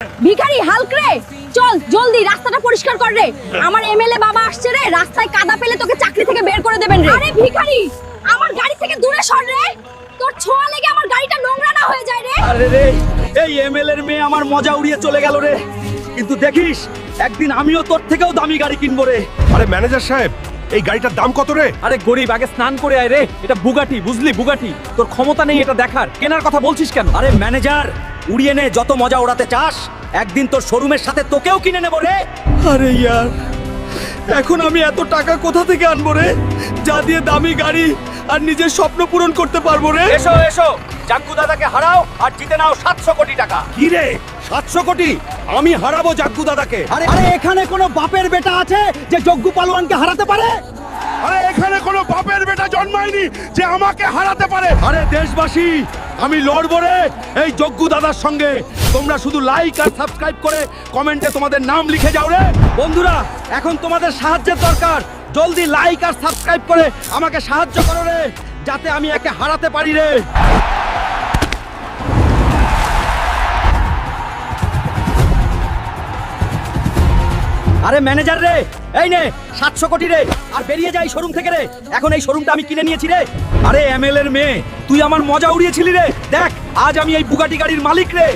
ভিখারি হাল্ক রে, চল জলদি রাস্তাটা পরিষ্কার কর রে। আমার এমএলএ বাবা আসছে রে, রাস্তায় কাদা পেলে তোকে চাকরি থেকে বের করে দেবেন রে। আরে ভিখারি, আমার গাড়ি থেকে দূরে সর রে, তোর ছোঁয়া লেগে আমার গাড়িটা নোংরা না হয়ে যায় রে। আরে রে, এই এমএলএ এর মেয়ে আমার মজা উড়িয়ে চলে গেল রে। কিন্তু দেখিস, একদিন আমিও তোর থেকেও দামি গাড়ি কিনবো রে। আরে ম্যানেজার সাহেব, এই গাড়িটার দাম কত রে? আরে গরিব, আগে স্নান করে আয় রে। এটা বুগাটি, বুঝলি? বুগাটি। তোর ক্ষমতা নেই এটা দেখার, কেনার কথা বলছিস কেন? আরে ম্যানেজার, উড়িয়ে নে, যত মজা ওড়াতে চাস। একদিন তোর শোরুমের সাথে তোকেও কিনে নেবো রে। আরে ইয়ার, এখন আমি এত টাকা কোথা থেকে আনবো রে, যা দিয়ে দামি গাড়ি আর নিজের স্বপ্ন পূরণ করতে পারবো রে? এসো এসো, জাঙ্কু দাদাকে হারাও আর জিতে নাও 700 কোটি টাকা। কি রে, 700 কোটি? আমি হারাবো জাগ্গু দাদাকে। আরে আরে, এখানে কোনো বাপের বেটা আছে যে জগ্গু পালোয়ানকে হারাতে পারে? আরে এখানে কোনো বাপের বেটা জন্মায়নি যে আমাকে হারাতে পারে। আরে দেশবাসী, আমি লড়বো রে এই জগ্গু দাদার সঙ্গে। তোমরা শুধু লাইক আর সাবস্ক্রাইব করে কমেন্টে তোমাদের নাম লিখে যাও রে। বন্ধুরা, এখন তোমাদের সাহায্যের দরকার। জলদি লাইক আর সাবস্ক্রাইব করে আমাকে সাহায্য করো রে, যাতে আমি একে হারাতে পারি রে। আরে ম্যানেজার রে, এই নে 700 কোটি রে, আর বেরিয়ে যাই শোরুম থেকে রে। এখন এই শোরুমটা আমি কিনে নিয়েছি রে। আরে এমএলএ এর মেয়ে, তুই আমার মজা উড়িয়েছিলি রে। দেখ, আজ আমি এই বুগাটি গাড়ির মালিক রে।